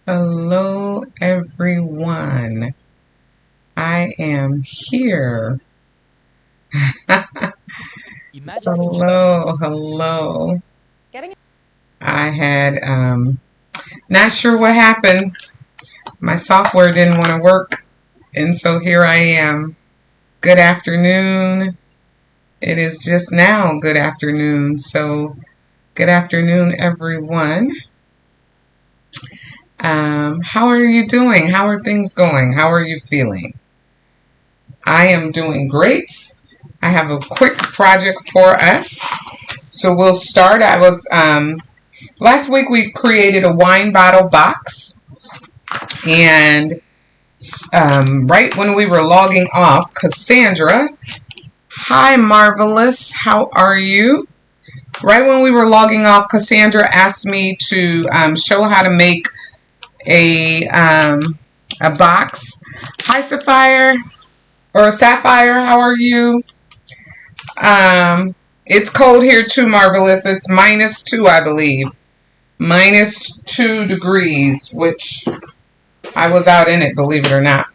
Hello, everyone. I am here. Hello. I had, not sure what happened. My software didn't want to work, and so here I am. Good afternoon. It is just now good afternoon, so good afternoon, everyone. How are you doing? How are things going? How are you feeling? I am doing great. I have a quick project for us. So we'll start. Last week we created a wine bottle box. And right when we were logging off, Cassandra, hi Marvelous, how are you? Right when we were logging off, Cassandra asked me to show how to make a box. Hi Sapphire, how are you? It's cold here too, Marvelous. It's -2, I believe. -2 degrees, which I was out in it, believe it or not.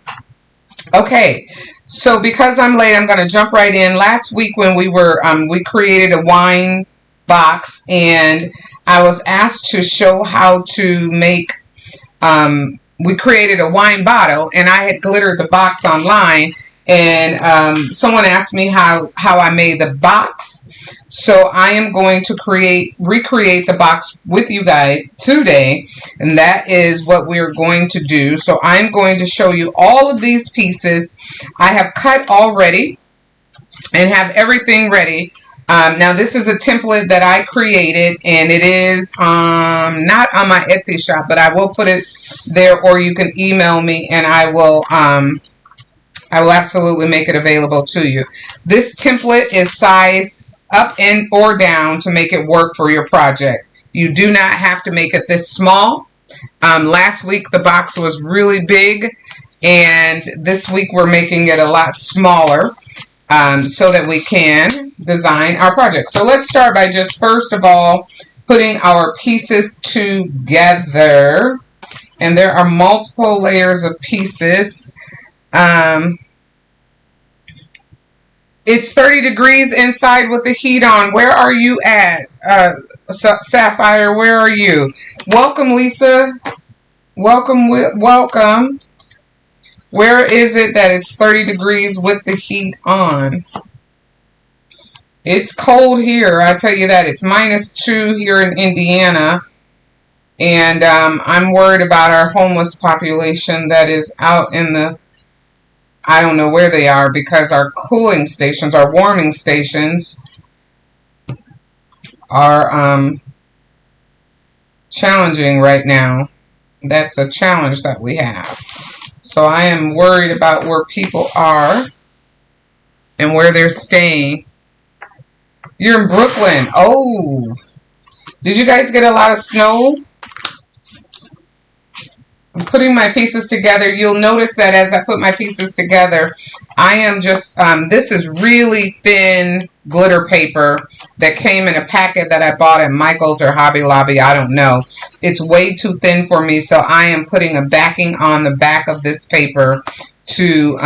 Okay, so because I'm late, I'm going to jump right in. Last week when we were, we created a wine box, and I was asked to show how to make, we created a wine bottle, and I had glittered the box online, and someone asked me how I made the box. So I am going to recreate the box with you guys today, and that is what we're going to do. So I'm going to show you all of these pieces. I have cut already and have everything ready. Now this is a template that I created, and it is not on my Etsy shop, but I will put it there, or you can email me and I will absolutely make it available to you. This template is sized up and or down to make it work for your project. You do not have to make it this small. Last week the box was really big, and this week we're making it a lot smaller so that we can design our project. So let's start by just first of all putting our pieces together. And there are multiple layers of pieces. It's 30 degrees inside with the heat on. Where are you at? Sapphire, where are you? Welcome, Lisa. Welcome. Where is it that it's 30 degrees with the heat on? It's cold here, I tell you that. It's -2 here in Indiana. And I'm worried about our homeless population that is out in the, I don't know where they are, because our cooling stations, our warming stations are challenging right now. That's a challenge that we have. So I am worried about where people are and where they're staying. You're in Brooklyn. Oh, did you guys get a lot of snow? I'm putting my pieces together. You'll notice that as I put my pieces together, I am just, this is really thin glitter paper that came in a packet that I bought at Michael's or Hobby Lobby. I don't know. It's way too thin for me, so I am putting a backing on the back of this paper to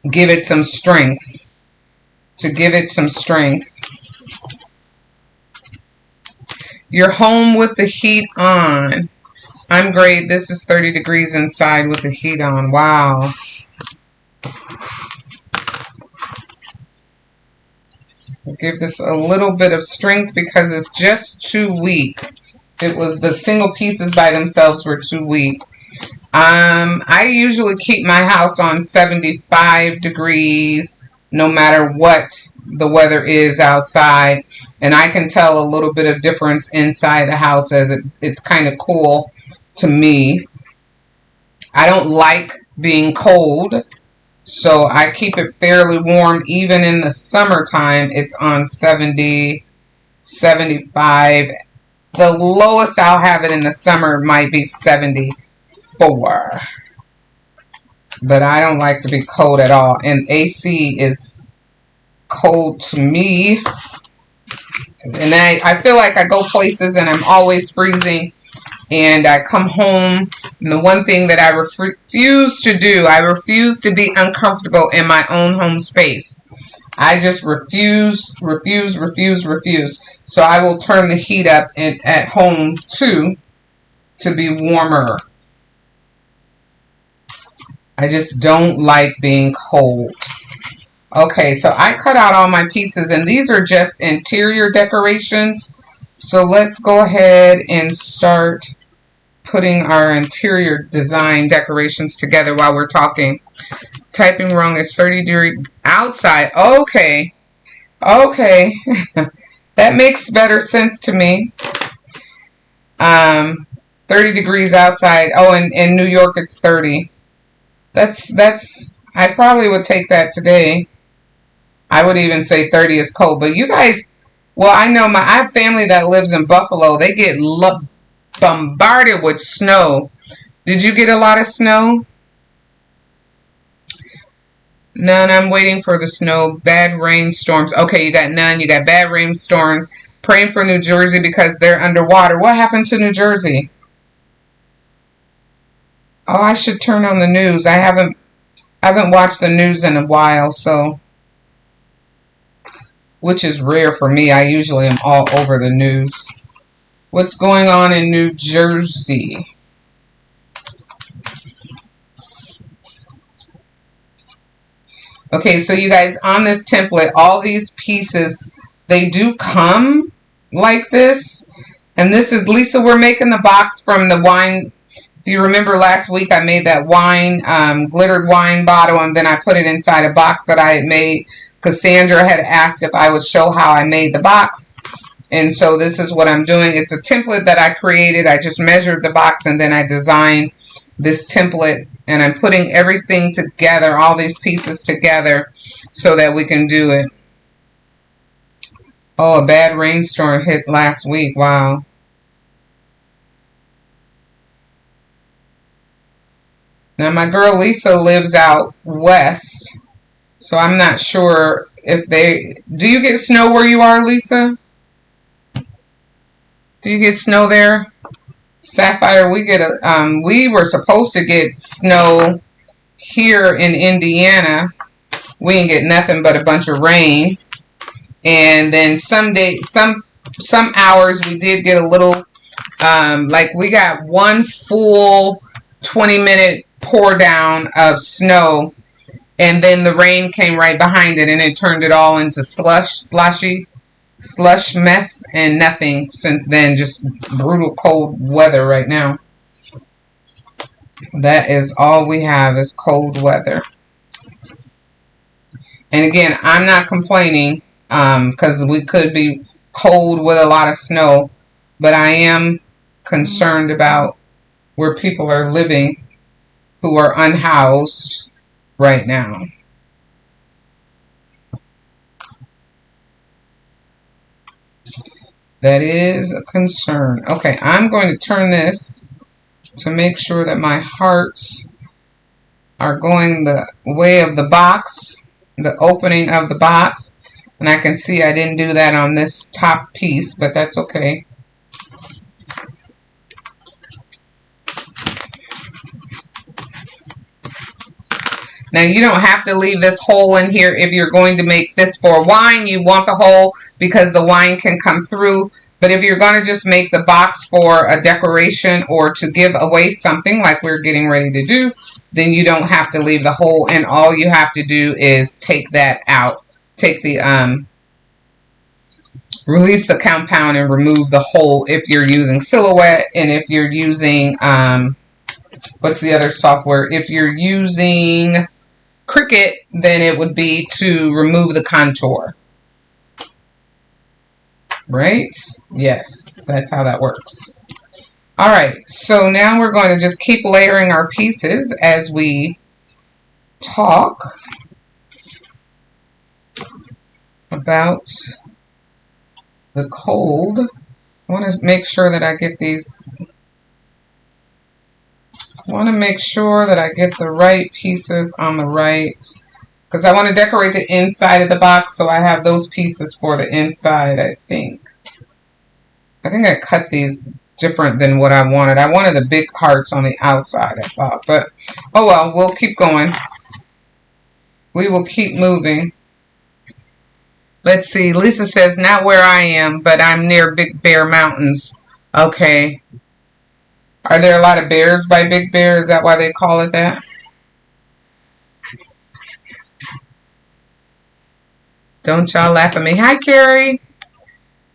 give it some strength. You're home with the heat on. I'm great. This is 30 degrees inside with the heat on. Wow. I'll give this a little bit of strength because it's just too weak. It was the single pieces by themselves were too weak. I usually keep my house on 75 degrees no matter what the weather is outside. And I can tell a little bit of difference inside the house as it's kind of cool to me. I don't like being cold, so I keep it fairly warm. Even in the summertime, it's on 70, 75. The lowest I'll have it in the summer might be 74. But I don't like to be cold at all. And AC is cold to me. And I feel like I go places and I'm always freezing. And I come home, and the one thing that I refuse to do, I refuse to be uncomfortable in my own home space. I just refuse. So I will turn the heat up at home too to be warmer. I just don't like being cold. Okay, so I cut out all my pieces, and these are just interior decorations. So let's go ahead and start putting our interior design decorations together while we're talking. Typing wrong is 30 degrees outside. Okay. Okay. That makes better sense to me. 30 degrees outside. Oh, in New York it's 30. That's I probably would take that today. I would even say 30 is cold. But you guys, well, I know I have family that lives in Buffalo. They get bombarded with snow. Did you get a lot of snow? None. I'm waiting for the snow. Bad rainstorms. Okay, you got none. You got bad rainstorms. Praying for New Jersey because they're underwater. What happened to New Jersey? Oh, I should turn on the news. I haven't watched the news in a while, so, which is rare for me. I usually am all over the news. What's going on in New Jersey? Okay, so you guys, on this template, all these pieces, they do come like this. And this is, Lisa, we're making the box from the wine. If you remember last week, I made that wine, glittered wine bottle, and then I put it inside a box that I had made. Cassandra had asked if I would show how I made the box. And so this is what I'm doing. It's a template that I created. I just measured the box and then I designed this template. And I'm putting everything together, all these pieces together, so that we can do it. Oh, a bad rainstorm hit last week. Wow. Now my girl Lisa lives out west. So I'm not sure if do you get snow where you are, Lisa? Do you get snow there? Sapphire, we were supposed to get snow here in Indiana. We didn't get nothing but a bunch of rain. And then some hours we did get a little, like we got one full 20-minute pour down of snow. And then the rain came right behind it and it turned it all into slush mess, and nothing since then. Just brutal cold weather right now. That is all we have is cold weather. And again, I'm not complaining because we could be cold with a lot of snow, but I am concerned about where people are living who are unhoused right now. That is a concern. Okay, I'm going to turn this to make sure that my hearts are going the way of the box, the opening of the box. And I can see I didn't do that on this top piece, but that's okay. Now, you don't have to leave this hole in here if you're going to make this for wine. You want the hole because the wine can come through. But if you're going to just make the box for a decoration or to give away something like we're getting ready to do, then you don't have to leave the hole. And all you have to do is take that out. Take the, release the compound and remove the hole if you're using Silhouette. And if you're using, what's the other software? If you're using Cricut, then it would be to remove the contour. Right? Yes, that's how that works. All right, so now we're going to just keep layering our pieces as we talk about the cold. I want to make sure that I get these. I want to make sure that I get the right pieces on the right because I want to decorate the inside of the box, so I have those pieces for the inside, I think. I think I cut these different than what I wanted. I wanted the big hearts on the outside, I thought. But, oh well, we'll keep going. We will keep moving. Let's see. Lisa says, not where I am, but I'm near Big Bear Mountains. Okay. Are there a lot of bears by Big Bear? Is that why they call it that? Don't y'all laugh at me. Hi, Carrie.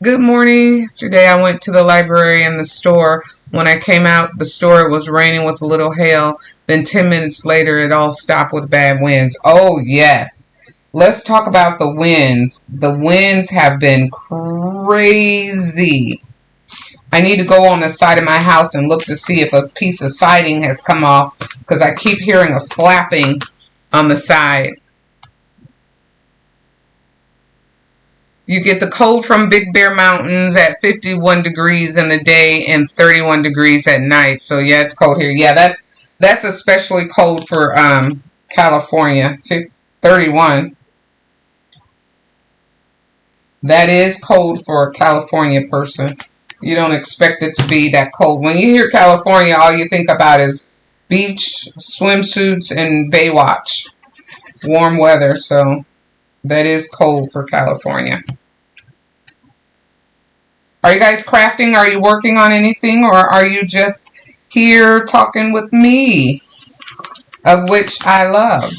Good morning. Yesterday I went to the library and the store. When I came out the store, it was raining with a little hail. Then 10 minutes later, it all stopped with bad winds. Oh, yes. Let's talk about the winds. The winds have been crazy. I need to go on the side of my house and look to see if a piece of siding has come off, because I keep hearing a flapping on the side. You get the cold from Big Bear Mountains at 51 degrees in the day and 31 degrees at night. So yeah, it's cold here. Yeah, that's especially cold for California. 31. That is cold for a California person. You don't expect it to be that cold. When you hear California, all you think about is beach, swimsuits, and Baywatch. Warm weather, so that is cold for California. Are you guys crafting? Are you working on anything? Or are you just here talking with me? Of which I love.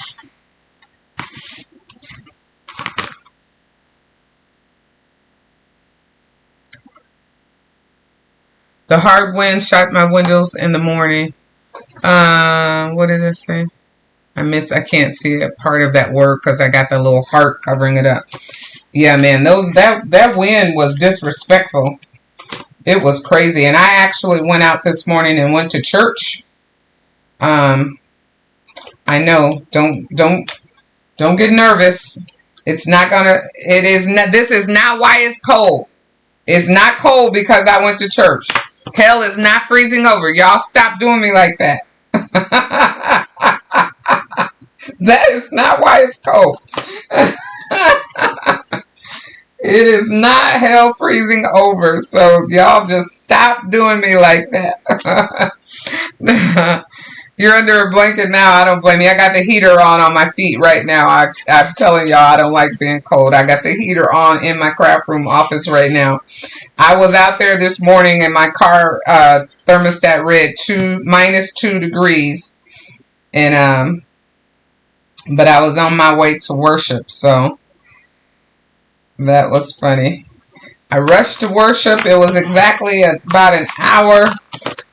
The hard wind shot my windows in the morning. What did it say? I can't see a part of that word because I got the little heart covering it up. Yeah, man, that wind was disrespectful. It was crazy. And I actually went out this morning and went to church. I know, don't get nervous. It's not gonna, this is not why it's cold. It's not cold because I went to church. Hell is not freezing over. Y'all stop doing me like that. That is not why it's cold. It is not hell freezing over. So y'all just stop doing me like that. You're under a blanket now. I don't blame you. I got the heater on my feet right now. I'm telling y'all I don't like being cold. I got the heater on in my craft room office right now. I was out there this morning and my car thermostat read -2 degrees. And but I was on my way to worship, so that was funny. I rushed to worship. It was exactly about an hour.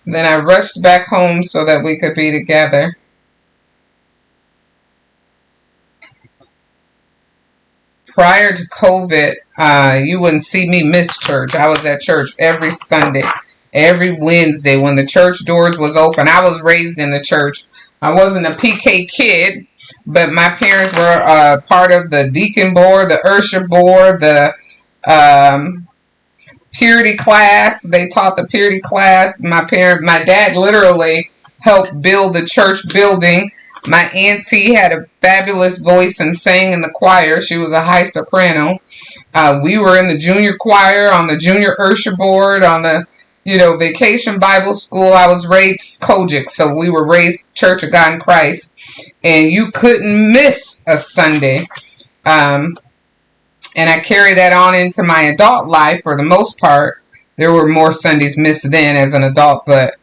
Then I rushed back home so that we could be together. Prior to COVID, you wouldn't see me miss church. I was at church every Sunday, every Wednesday when the church doors was open. I was raised in the church. I wasn't a PK kid, but my parents were part of the deacon board, the usher board, the purity class. They taught the purity class. My dad literally helped build the church building. My auntie had a fabulous voice and sang in the choir. She was a high soprano. We were in the junior choir, on the junior usher board, on the vacation Bible school. I was raised Kojic, so we were raised Church of God in Christ, and you couldn't miss a Sunday. And I carry that on into my adult life for the most part. There were more Sundays missed then as an adult, but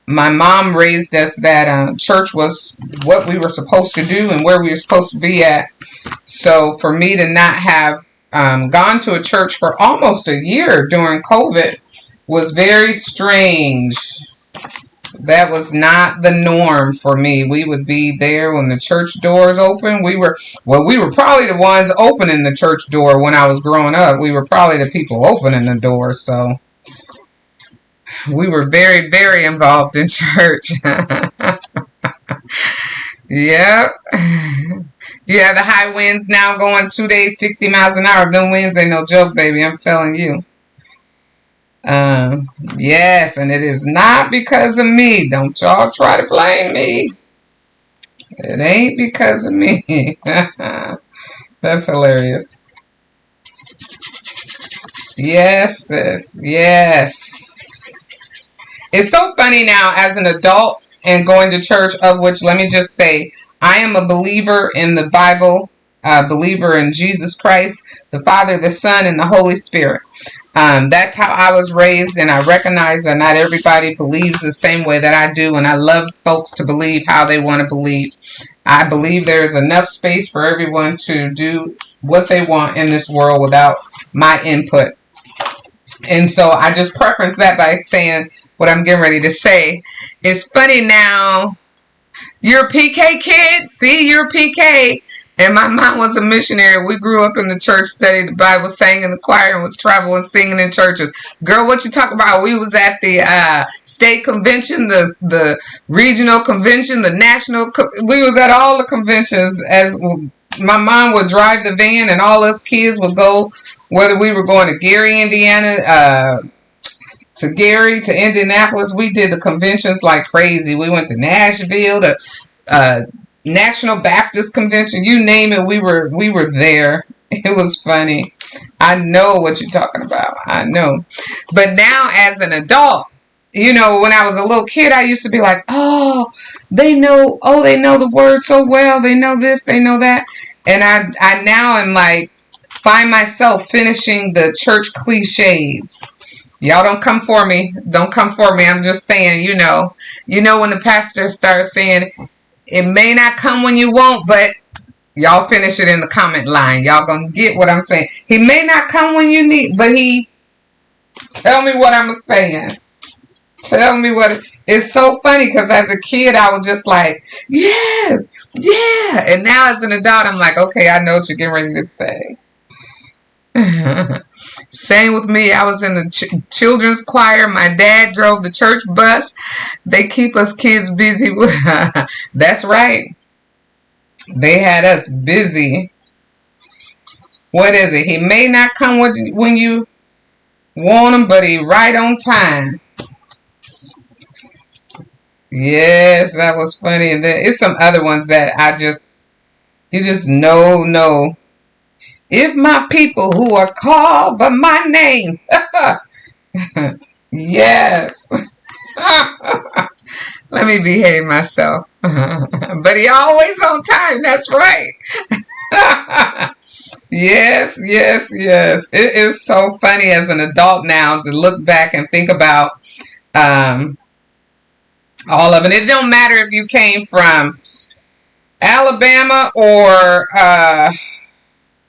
my mom raised us that church was what we were supposed to do and where we were supposed to be at. So for me to not have gone to a church for almost a year during COVID was very strange. That was not the norm for me. We would be there when the church doors open. We were probably the ones opening the church door when I was growing up. We were probably the people opening the door. So we were very, very involved in church. Yep. Yeah, the high winds now going 2 days, 60 miles an hour. Them winds ain't no joke, baby. I'm telling you. Yes, and it is not because of me. Don't y'all try to blame me. It ain't because of me. That's hilarious. Yes, sis. Yes. It's so funny now as an adult and going to church, of which, let me just say, I am a believer in the Bible, a believer in Jesus Christ, the Father, the Son, and the Holy Spirit. That's how I was raised, and I recognize that not everybody believes the same way that I do, and I love folks to believe how they want to believe. I believe there is enough space for everyone to do what they want in this world without my input. And so I just preference that by saying what I'm getting ready to say. It's funny now. You're a PK kid? See, you're a PK. And my mom was a missionary. We grew up in the church, studied the Bible, sang in the choir, and was traveling singing in churches. Girl, what you talking about? We was at the state convention, the regional convention, the national. We was at all the conventions. As my mom would drive the van, and all us kids would go, whether we were going to Gary, Indiana, to Gary, to Indianapolis. We did the conventions like crazy. We went to Nashville, to National Baptist Convention, you name it, we were there. It was funny. I know what you're talking about. I know. But now as an adult, you know, when I was a little kid, I used to be like, they know the word so well. They know this, they know that. And I now am like, find myself finishing the church cliches. Y'all don't come for me. Don't come for me. I'm just saying, you know when the pastor starts saying, it may not come when you want, but y'all finish it in the comment line. Y'all gonna get what I'm saying. He may not come when you need, but tell me what I'm saying. Tell me what. It's so funny because as a kid, I was just like, yeah. And now as an adult, I'm like, okay, I know what you're getting ready to say. Same with me. I was in the children's choir. My dad drove the church bus. They keep us kids busy. That's right. They had us busy. What is it? He may not come when you want him, but he right on time. Yes, that was funny. And then it's some other ones that you just know. If my people who are called by my name. Yes. Let me behave myself. But he always on time. That's right. Yes. It is so funny as an adult now to look back and think about all of it. It don't matter if you came from Alabama or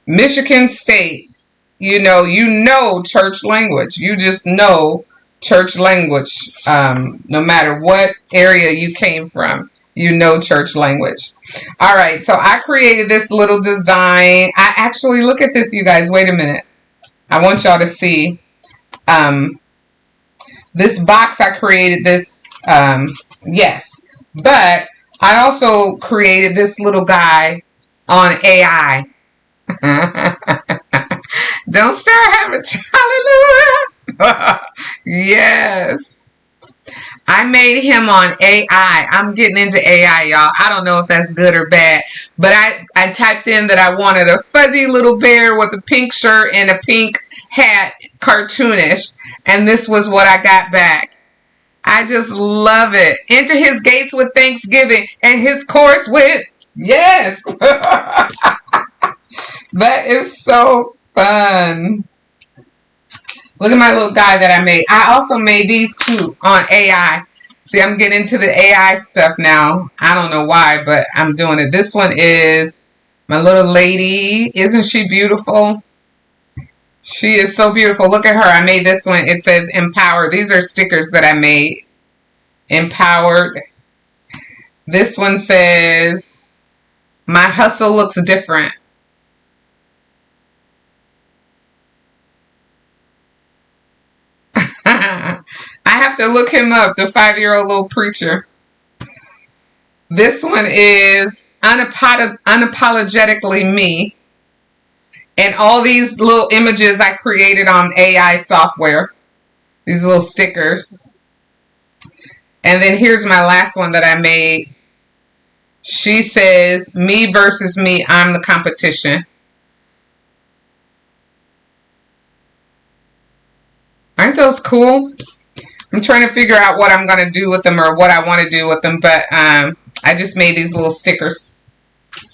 Michigan State. You know church language. You just know church language. No matter what area you came from, you know church language. All right, so I created this little design. I actually, look at this, you guys. Wait a minute. I want y'all to see. This box, I created this. Yes. But I also created this little guy on AI. Don't start having hallelujah. Yes. I made him on AI. I'm getting into AI, y'all. I don't know if that's good or bad, but I typed in that I wanted a fuzzy little bear with a pink shirt and a pink hat, cartoonish, and this was what I got back. I just love it. Enter his gates with thanksgiving and his course with yes. That is so fun. Look at my little guy that I made. I also made these two on AI. See, I'm getting into the AI stuff now. I don't know why, but I'm doing it. This one is my little lady. Isn't she beautiful? She is so beautiful. Look at her. I made this one. It says empower. These are stickers that I made. Empowered. This one says my hustle looks different. I have to look him up, the 5-year-old little preacher. This one is unapologetically me. And all these little images I created on AI software. These little stickers. And then here's my last one that I made. She says, me versus me, I'm the competition. Aren't those cool? I'm trying to figure out what I'm going to do with them or what I want to do with them, but I just made these little stickers.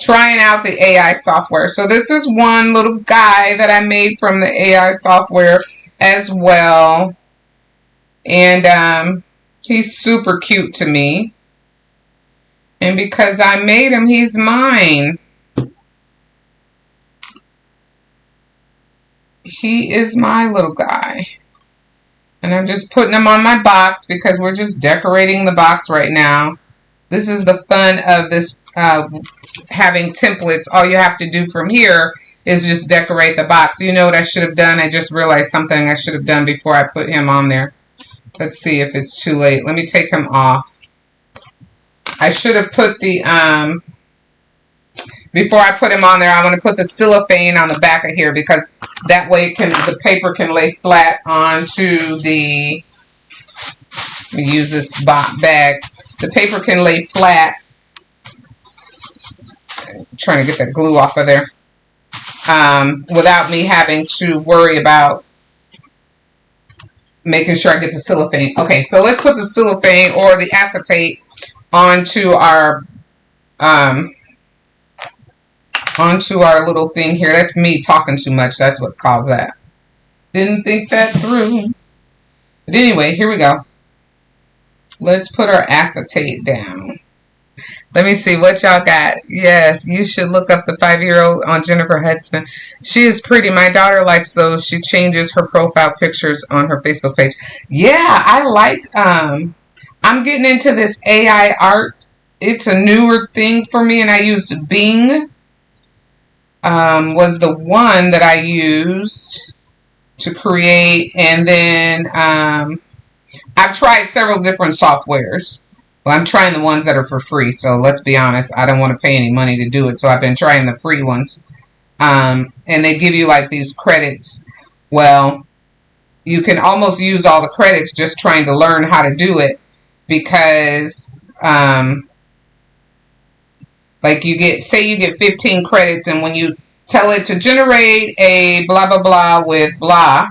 Trying out the AI software. So this is one little guy that I made from the AI software as well. And he's super cute to me. And because I made him, he's mine. He is my little guy. And I'm just putting him on my box because we're just decorating the box right now. This is the fun of this having templates. All you have to do from here is just decorate the box. You know what I should have done? I just realized something I should have done before I put him on there. Let's see if it's too late. Let me take him off. I should have put the, before I put him on there, I want to put the cellophane on the back of here because that way the paper can lay flat onto the, let me use this bag. The paper can lay flat. I'm trying to get that glue off of there. Without me having to worry about making sure I get the cellophane. Okay, so let's put the cellophane or the acetate onto our little thing here. That's me talking too much. That's what caused that. Didn't think that through. But anyway, here we go. Let's put our acetate down. Let me see what y'all got. Yes, you should look up the 5-year-old on Jennifer Hudson. She is pretty. My daughter likes those. She changes her profile pictures on her Facebook page. Yeah, I like, I'm getting into this AI art. It's a newer thing for me, and I used Bing. Was the one that I used to create, and then I've tried several different softwares. Well, I'm trying the ones that are for free, so let's be honest, I don't want to pay any money to do it, so I've been trying the free ones. And they give you like these credits. Well, you can almost use all the credits just trying to learn how to do it, because like you get, say you get 15 credits, and when you tell it to generate a blah blah blah with blah,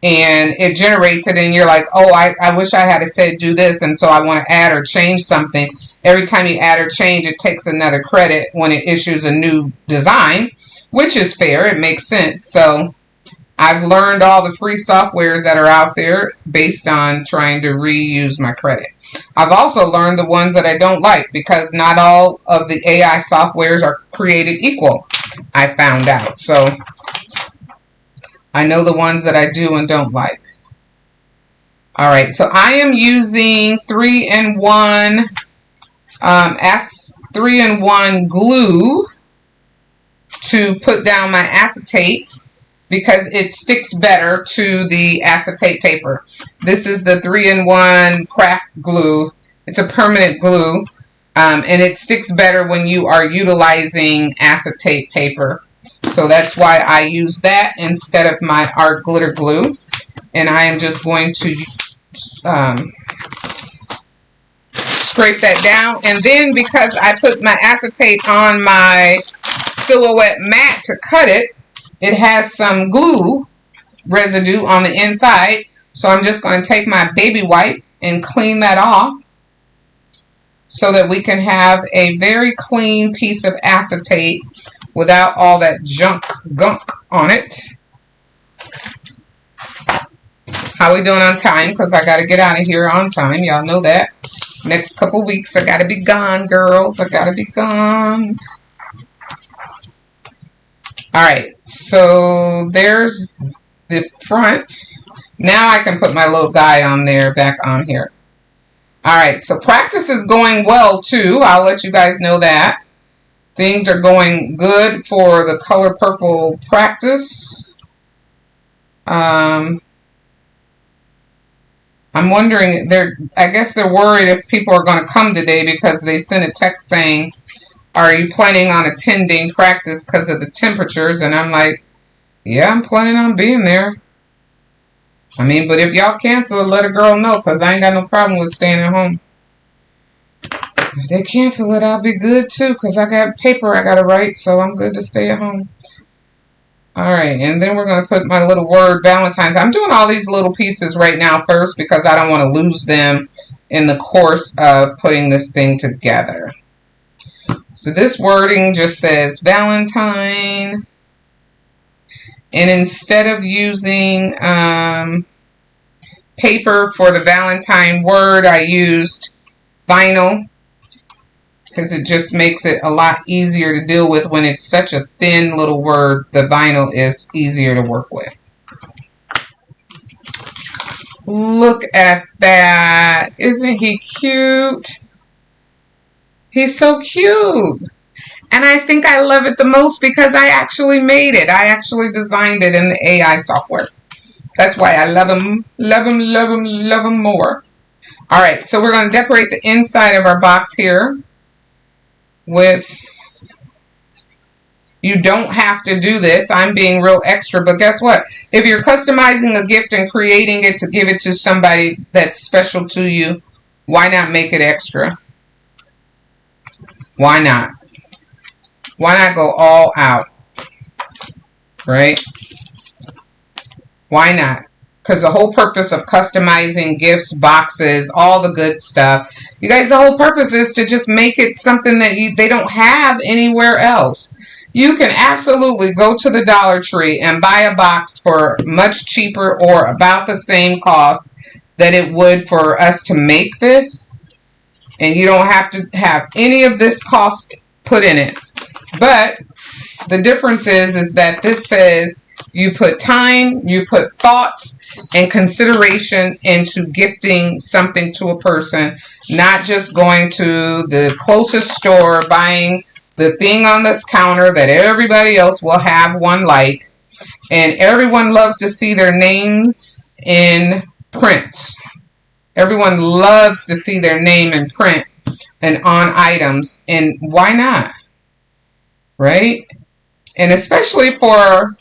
and it generates it, and you're like, oh, I wish I had said do this, and so I want to add or change something. Every time you add or change, it takes another credit when it issues a new design, which is fair. It makes sense. So I've learned all the free softwares that are out there based on trying to reuse my credit. I've also learned the ones that I don't like, because not all of the AI softwares are created equal, I found out. So I know the ones that I do and don't like. Alright, so I am using 3-in-1 3-in-1 glue to put down my acetate, because it sticks better to the acetate paper. This is the 3-in-1 craft glue. It's a permanent glue, and it sticks better when you are utilizing acetate paper. So that's why I use that instead of my art glitter glue. And I am just going to scrape that down. And then, because I put my acetate on my silhouette mat to cut it, it has some glue residue on the inside. So I'm just going to take my baby wipe and clean that off, so that we can have a very clean piece of acetate without all that gunk on it. How we doing on time? Because I got to get out of here on time. Y'all know that. Next couple weeks, I got to be gone, girls. I got to be gone. Alright, so there's the front. Now I can put my little guy on there, back on here. Alright, so practice is going well too. I'll let you guys know that. Things are going good for the color purple practice. I'm wondering, I guess they're worried if people are going to come today, because they sent a text saying, are you planning on attending practice because of the temperatures? And I'm like, yeah, I'm planning on being there. I mean, but if y'all cancel, let a girl know, because I ain't got no problem with staying at home. If they cancel it, I'll be good too, because I got paper I got to write, so I'm good to stay at home. All right, and then we're going to put my little word Valentine's. I'm doing all these little pieces right now first because I don't want to lose them in the course of putting this thing together. So this wording just says Valentine. And instead of using paper for the Valentine word, I used vinyl, because it just makes it a lot easier to deal with when it's such a thin little word. The vinyl is easier to work with. Look at that. Isn't he cute? He's so cute. And I think I love it the most because I actually made it. I actually designed it in the AI software. That's why I love him, love him, love him, love him more. All right, so we're going to decorate the inside of our box here with, you don't have to do this. I'm being real extra, but guess what? If you're customizing a gift and creating it to give it to somebody that's special to you, why not make it extra? Why not? Why not go all out? Right? Why not? Because the whole purpose of customizing gifts, boxes, all the good stuff, you guys, the whole purpose is to just make it something that they don't have anywhere else. You can absolutely go to the Dollar Tree and buy a box for much cheaper or about the same cost that it would for us to make this. And you don't have to have any of this cost put in it. But the difference is that this says you put time, you put thought and consideration into gifting something to a person, not just going to the closest store, buying the thing on the counter that everybody else will have one like. And everyone loves to see their names in print. Everyone loves to see their name in print and on items. And why not? Right? And especially for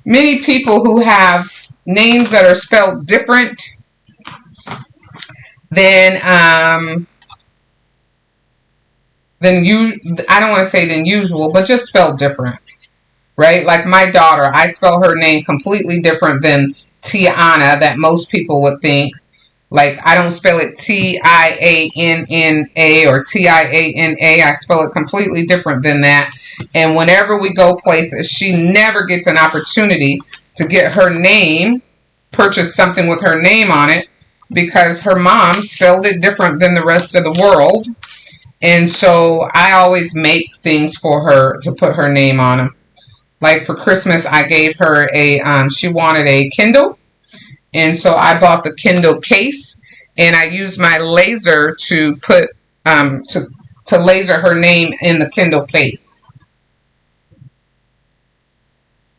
many people who have names that are spelled different than you, I don't want to say than usual, but just spelled different. Right? Like my daughter, I spell her name completely different than Tiana that most people would think. Like, I don't spell it Tianna or Tiana. I spell it completely different than that. And whenever we go places, she never gets an opportunity to get her name, purchase something with her name on it, because her mom spelled it different than the rest of the world. And so I always make things for her to put her name on them. Like for Christmas, I gave her she wanted a Kindle. And so I bought the Kindle case, and I used my laser to put to laser her name in the Kindle case.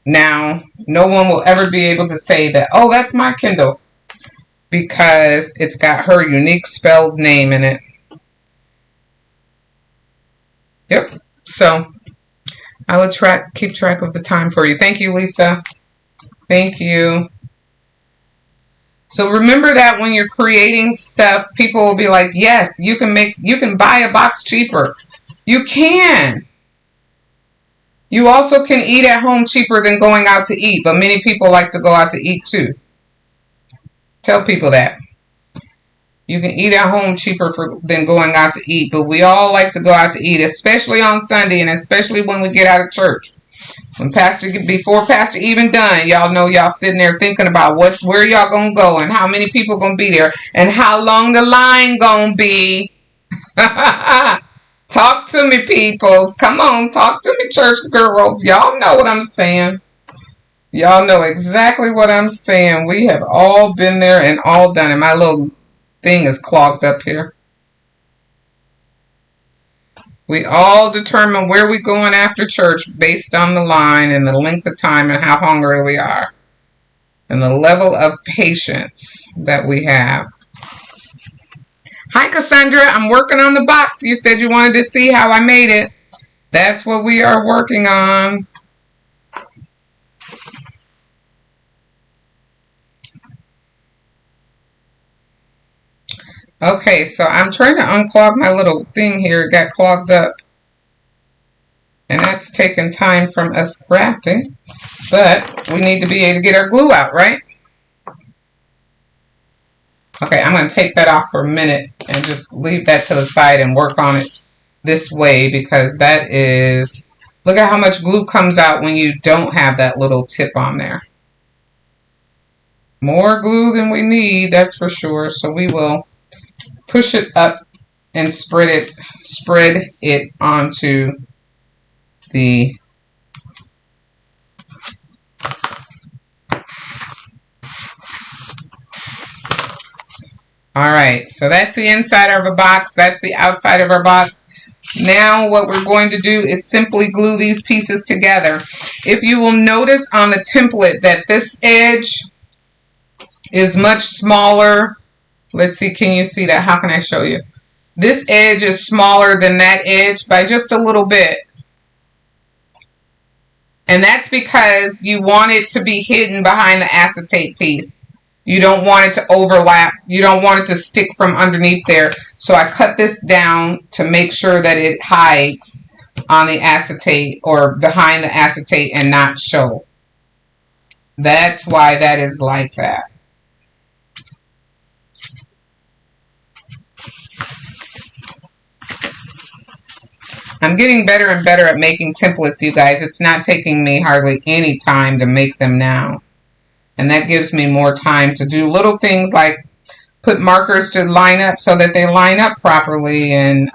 Now, no one will ever be able to say that, oh, that's my Kindle, because it's got her unique spelled name in it. Yep. So I will keep track of the time for you. Thank you, Lisa. Thank you. So remember that when you're creating stuff, people will be like, yes, you can buy a box cheaper. You can. You also can eat at home cheaper than going out to eat, but many people like to go out to eat too. Tell people that. You can eat at home cheaper than going out to eat, but we all like to go out to eat, especially on Sunday and especially when we get out of church. Before Pastor even done, y'all know y'all sitting there thinking about where y'all gonna go and how many people gonna be there and how long the line gonna be. Talk to me, peoples. Come on, talk to me, church girls. Y'all know what I'm saying. Y'all know exactly what I'm saying. We have all been there and all done it. My little thing is clogged up here. We all determine where we're going after church based on the line and the length of time and how hungry we are. And the level of patience that we have. Hi, Cassandra. I'm working on the box. You said you wanted to see how I made it. That's what we are working on. Okay, so I'm trying to unclog my little thing here. It got clogged up. And that's taking time from us crafting. But we need to be able to get our glue out, right? Okay, I'm going to take that off for a minute and just leave that to the side and work on it this way, because that is, look at how much glue comes out when you don't have that little tip on there. More glue than we need, that's for sure. So we will push it up and spread it onto the Alright, so that's the inside of our box, that's the outside of our box. Now what we're going to do is simply glue these pieces together. If you will notice on the template that this edge is much smaller. Let's see, can you see that? How can I show you? This edge is smaller than that edge by just a little bit. And that's because you want it to be hidden behind the acetate piece. You don't want it to overlap. You don't want it to stick from underneath there. So I cut this down to make sure that it hides on the acetate or behind the acetate and not show. That's why that is like that. I'm getting better and better at making templates, you guys. It's not taking me hardly any time to make them now. And that gives me more time to do little things like put markers to line up so that they line up properly, and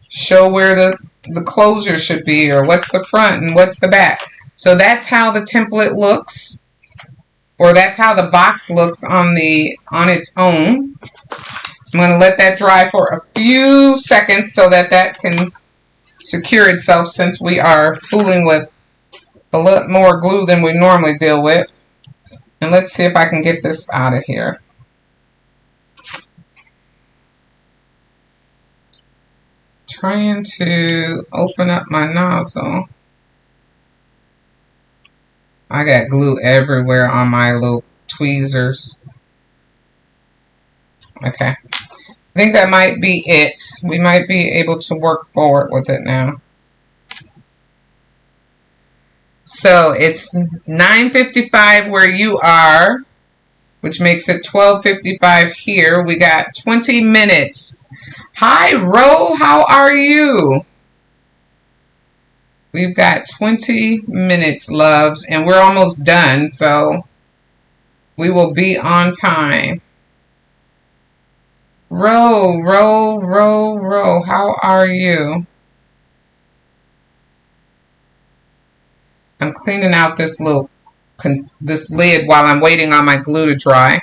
show where the closure should be, or what's the front and what's the back. So that's how the template looks, or that's how the box looks on its own. I'm going to let that dry for a few seconds so that that can secure itself, since we are fooling with a lot more glue than we normally deal with. And let's see if I can get this out of here. Trying to open up my nozzle. I got glue everywhere on my little tweezers. Okay. I think that might be it. We might be able to work forward with it now. So it's 9:55 where you are, which makes it 12:55 here. We got 20 minutes. Hi, Ro, how are you? We've got 20 minutes, loves, and we're almost done, so we will be on time. Ro, how are you? I'm cleaning out this lid while I'm waiting on my glue to dry.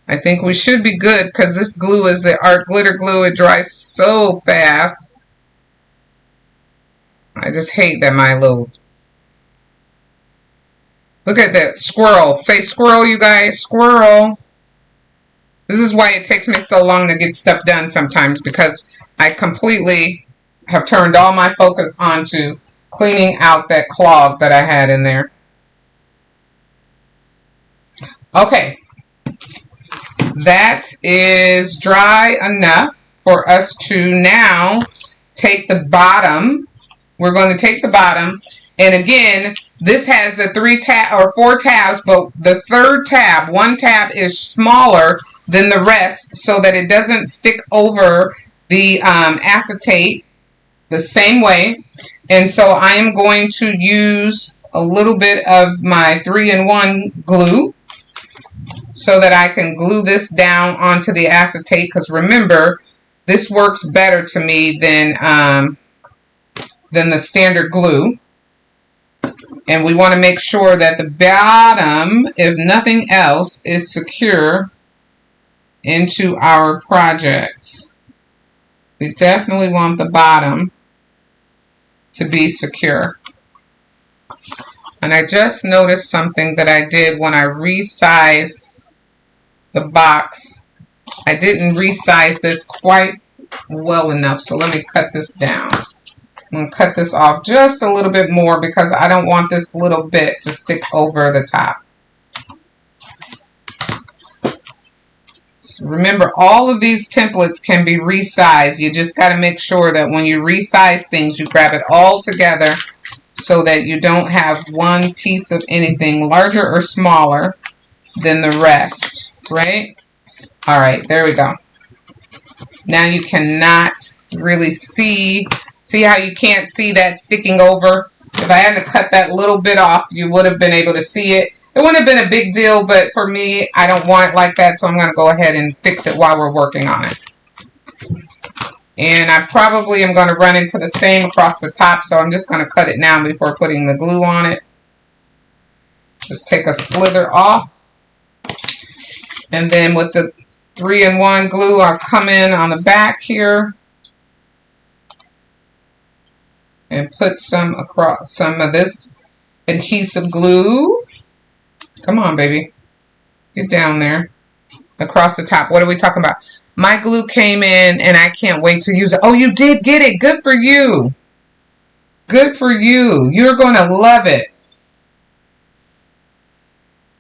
I think we should be good because this glue is the art glitter glue. It dries so fast. I just hate that my little... Look at that squirrel. Say squirrel, you guys. Squirrel. This is why it takes me so long to get stuff done sometimes, because I completely have turned all my focus onto cleaning out that clog that I had in there. Okay. That is dry enough for us to now take the bottom. We're going to take the bottom, and again, this has the 4 tabs, but the third tab, one tab, is smaller than the rest so that it doesn't stick over the acetate the same way. And so I am going to use a little bit of my 3-in-1 glue so that I can glue this down onto the acetate, because remember, this works better to me than the standard glue. And we want to make sure that the bottom, if nothing else, is secure into our project. We definitely want the bottom to be secure. And I just noticed something that I did when I resized the box. I didn't resize this quite well enough, so let me cut this down. I'm going to cut this off just a little bit more because I don't want this little bit to stick over the top. Remember, all of these templates can be resized. You just got to make sure that when you resize things, you grab it all together so that you don't have one piece of anything larger or smaller than the rest, right? All right, there we go. Now you cannot really see how you can't see that sticking over? If I had to cut that little bit off, you would have been able to see it. It wouldn't have been a big deal, but for me, I don't want it like that, so I'm going to go ahead and fix it while we're working on it. And I probably am going to run into the same across the top, so I'm just going to cut it now before putting the glue on it. Just take a slither off. And then with the 3-in-1 glue, I'll come in on the back here and put some of this adhesive glue. Come on, baby. Get down there. Across the top. What are we talking about? My glue came in and I can't wait to use it. Oh, you did get it. Good for you. Good for you. You're going to love it.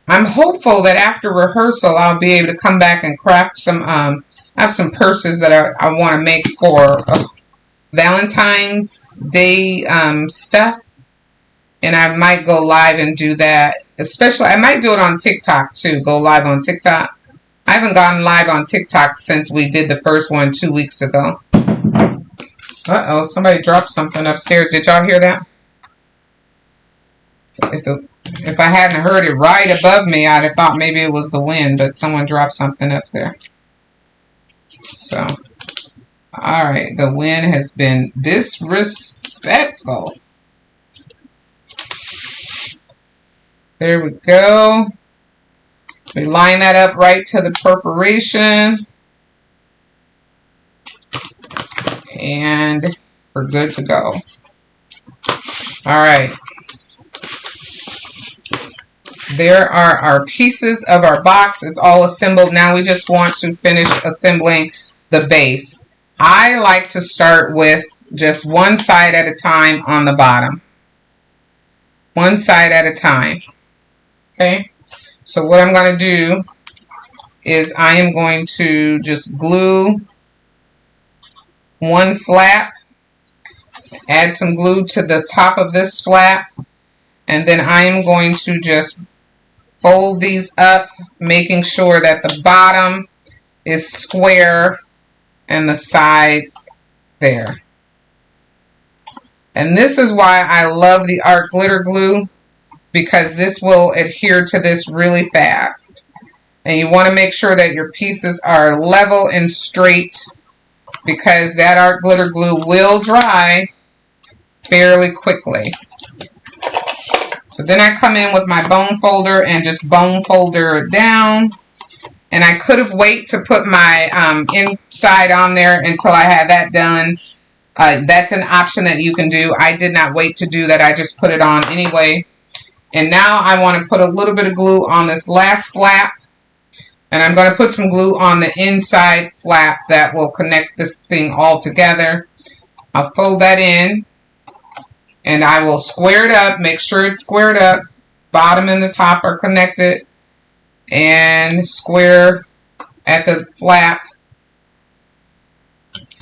I'm hopeful that after rehearsal I'll be able to come back and craft some, I have some purses that I want to make for Valentine's Day stuff. And I might go live and do that. Especially, I might do it on TikTok too. Go live on TikTok. I haven't gone live on TikTok since we did the first one 2 weeks ago. Uh-oh, somebody dropped something upstairs. Did y'all hear that? If I hadn't heard it right above me, I'd have thought maybe it was the wind, but someone dropped something up there. So, alright, the wind has been disrespectful. There we go. We line that up right to the perforation. And we're good to go. Alright. There are our pieces of our box. It's all assembled. Now we just want to finish assembling the base. I like to start with just one side at a time on the bottom. One side at a time. Okay, so what I'm going to do is I am going to just glue one flap, add some glue to the top of this flap, and then I am going to just fold these up, making sure that the bottom is square and the side there. And this is why I love the art glitter glue, because this will adhere to this really fast. And you want to make sure that your pieces are level and straight, because that art glitter glue will dry fairly quickly. So then I come in with my bone folder and just bone folder it down. And I could have waited to put my inside on there until I had that done. That's an option that you can do. I did not wait to do that. I just put it on anyway. And now I want to put a little bit of glue on this last flap. And I'm going to put some glue on the inside flap that will connect this thing all together. I'll fold that in. And I will square it up. Make sure it's squared up. Bottom and the top are connected. And square at the flap.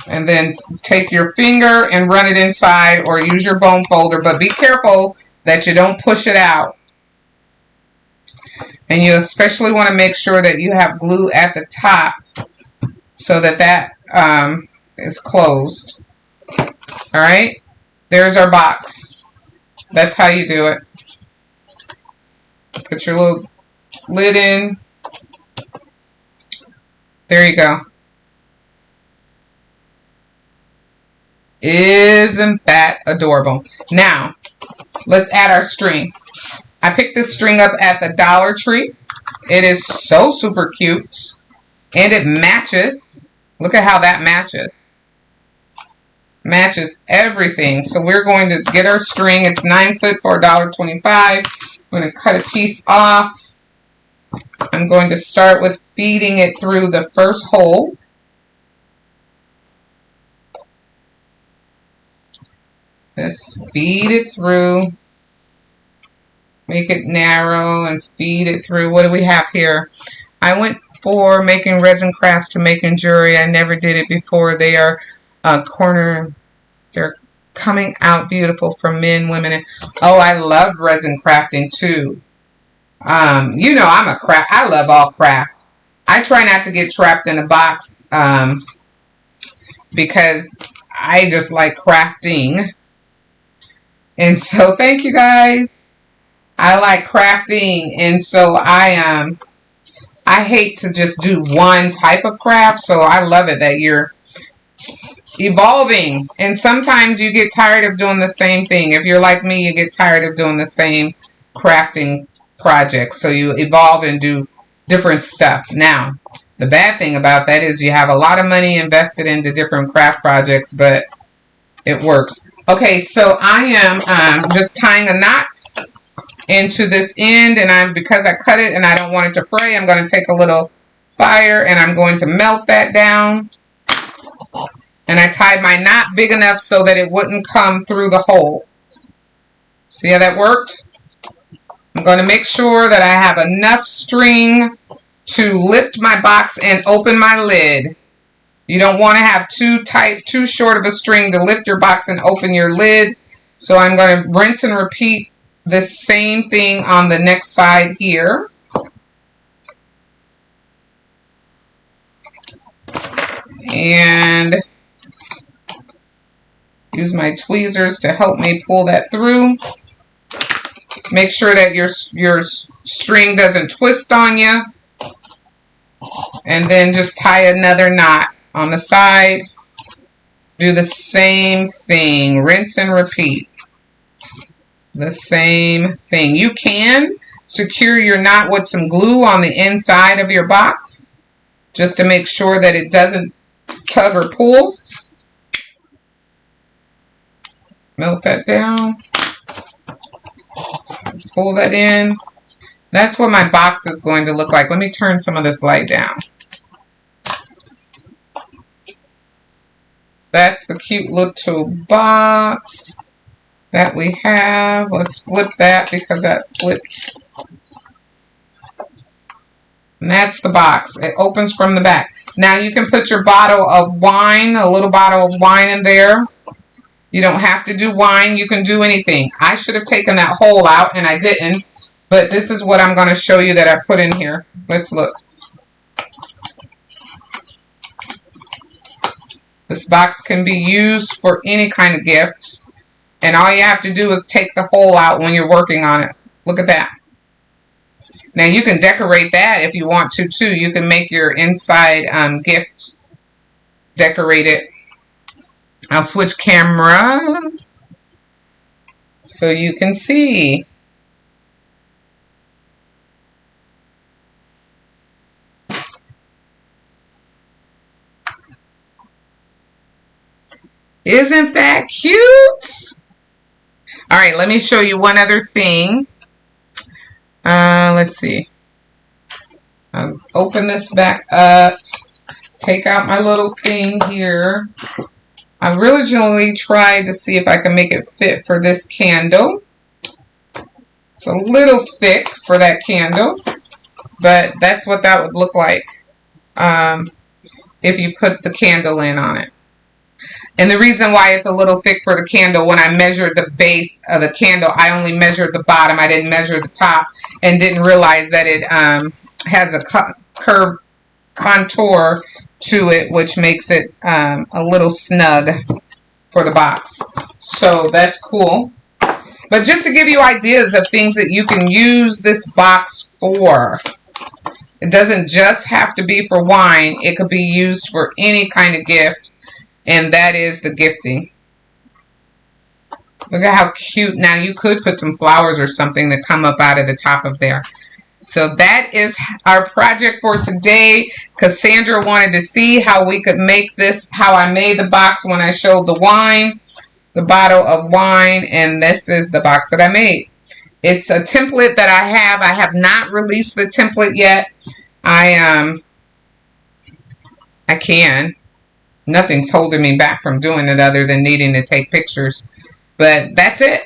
And then take your finger and run it inside, or use your bone folder. But be careful that you don't push it out. And you especially want to make sure that you have glue at the top so that that is closed. Alright, there's our box. That's how you do it. Put your little lid in. There you go. Isn't that adorable? Now, let's add our string. I picked this string up at the Dollar Tree. It is so super cute. And it matches. Look at how that matches. Matches everything. So we're going to get our string. It's 9 foot for $1.25. We're going to cut a piece off. I'm going to start with feeding it through the first hole. Just feed it through. Make it narrow and feed it through. What do we have here? I went before making resin crafts to making jewelry. I never did it before. They are they're coming out beautiful for men, women, and oh, I love resin crafting too. You know, I love all craft. I try not to get trapped in a box because I just like crafting. And so thank you guys. I like crafting, and so I hate to just do one type of craft, so I love it that you're evolving. And sometimes you get tired of doing the same thing. If you're like me, you get tired of doing the same crafting projects, so you evolve and do different stuff. Now, the bad thing about that is you have a lot of money invested into different craft projects, but it works. Okay, so I am just tying a knot into this end, and because I cut it and I don't want it to fray, I'm going to take a little fire and I'm going to melt that down. And I tied my knot big enough so that it wouldn't come through the hole. See how that worked? I'm going to make sure that I have enough string to lift my box and open my lid. You don't want to have too short of a string to lift your box and open your lid. So I'm going to rinse and repeat the same thing on the next side here. And use my tweezers to help me pull that through. Make sure that your string doesn't twist on you. And then just tie another knot on the side. Do the same thing. Rinse and repeat. The same thing. You can secure your knot with some glue on the inside of your box, just to make sure that it doesn't tug or pull. Melt that down. Pull that in. That's what my box is going to look like. Let me turn some of this light down. That's the cute little box that we have. Let's flip that because that flipped. And that's the box. It opens from the back. Now you can put your bottle of wine, a little bottle of wine in there. You don't have to do wine. You can do anything. I should have taken that hole out and I didn't. But this is what I'm going to show you that I put in here. Let's look. This box can be used for any kind of gift. And all you have to do is take the hole out when you're working on it. Look at that. Now you can decorate that if you want to too. You can make your inside gift decorated. I'll switch cameras so you can see. Isn't that cute? All right, let me show you one other thing. Let's see. I'll open this back up. Take out my little thing here. I originally tried to see if I can make it fit for this candle. It's a little thick for that candle, but that's what that would look like if you put the candle in on it. And the reason why it's a little thick for the candle, when I measured the base of the candle, I only measured the bottom. I didn't measure the top and didn't realize that it has a curved contour to it, which makes it a little snug for the box. So that's cool. But just to give you ideas of things that you can use this box for. It doesn't just have to be for wine. It could be used for any kind of gift. And that is the gifting. Look at how cute. Now you could put some flowers or something that come up out of the top of there. So that is our project for today. Cassandra wanted to see how we could make this, how I made the box when I showed the wine, the bottle of wine, and this is the box that I made. It's a template that I have. I have not released the template yet. I can. Nothing's holding me back from doing it other than needing to take pictures. But that's it.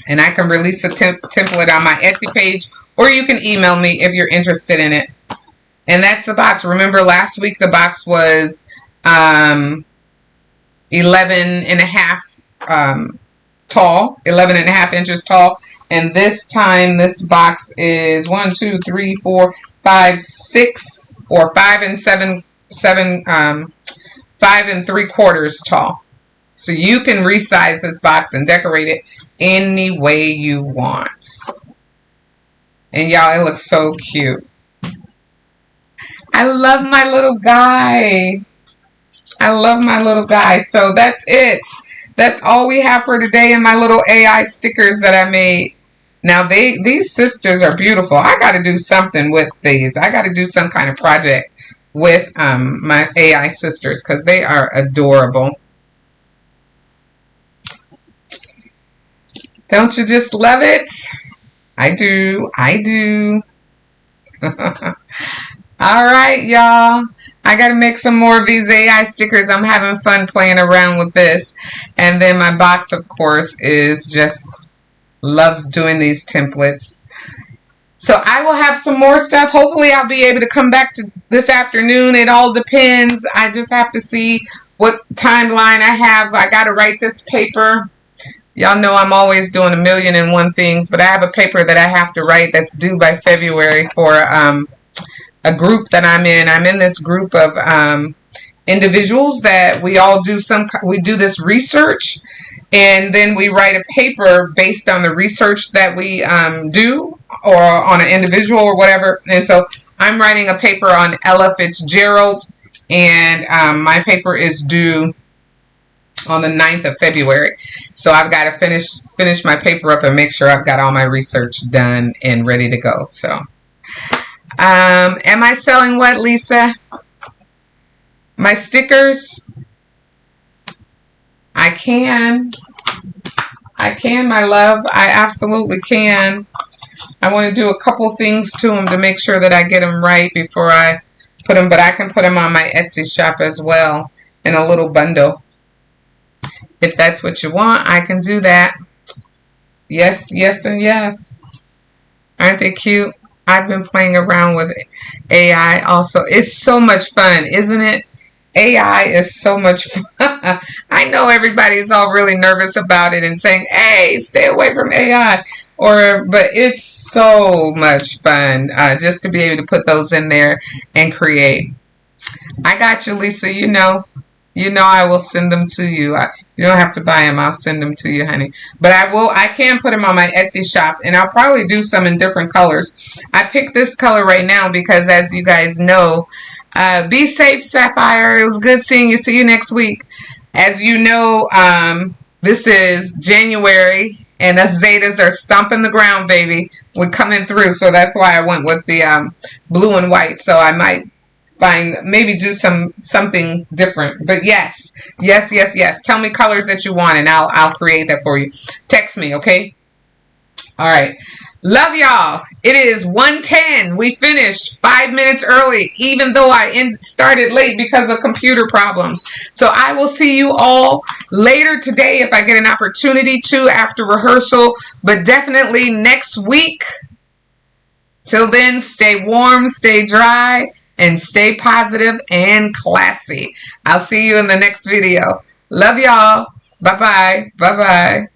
And I can release the template on my Etsy page, or you can email me if you're interested in it. And that's the box. Remember last week the box was 11 and a half tall, 11 and a half inches tall. And this time this box is 1, 2, 3, 4, 5, 6, or 5 and 7, 5 and 3/4 tall. So you can resize this box and decorate it any way you want. And y'all, it looks so cute. I love my little guy. I love my little guy. So that's it. That's all we have for today in my little AI stickers that I made. Now, these sisters are beautiful. I got to do something with these. I got to do some kind of project with my AI sisters because they are adorable. Don't you just love it? I do. I do. All right, y'all. I got to make some more of these AI stickers. I'm having fun playing around with this. And then my box, of course, is just love doing these templates. So I will have some more stuff. Hopefully I'll be able to come back to this afternoon. It all depends. I just have to see what timeline I have. I got to write this paper. Y'all know I'm always doing 1,000,001 things, but I have a paper that I have to write that's due by February for a group that I'm in. I'm in this group of individuals that we all do we do this research, and then we write a paper based on the research that we do, or on an individual or whatever. And so I'm writing a paper on Ella Fitzgerald, and my paper is due on the 9th of February. So I've got to finish my paper up and make sure I've got all my research done and ready to go. So am I selling what, Lisa? My stickers? I can, my love. I absolutely can. I want to do a couple things to them to make sure that I get them right before I put them, but I can put them on my Etsy shop as well in a little bundle. If that's what you want, I can do that. Yes, yes, and yes. Aren't they cute? I've been playing around with AI also. It's so much fun, isn't it? AI is so much fun. I know everybody's all really nervous about it and saying, hey, stay away from AI. But it's so much fun just to be able to put those in there and create. I got you, Lisa. You know I will send them to you. You don't have to buy them. I'll send them to you, honey. But I can put them on my Etsy shop, and I'll probably do some in different colors. I picked this color right now because, as you guys know, be safe, Sapphire. It was good seeing you. See you next week. As you know, this is January, and us Zetas are stomping the ground, baby. We're coming through, so that's why I went with the blue and white. So I might maybe do something different. But yes. Tell me colors that you want, and I'll create that for you. Text me, okay? All right. Love y'all. It is 1:10. We finished 5 minutes early, even though I started late because of computer problems. So I will see you all later today if I get an opportunity to after rehearsal, but definitely next week. Till then, stay warm, stay dry, and stay positive and classy. I'll see you in the next video. Love y'all. Bye-bye. Bye-bye.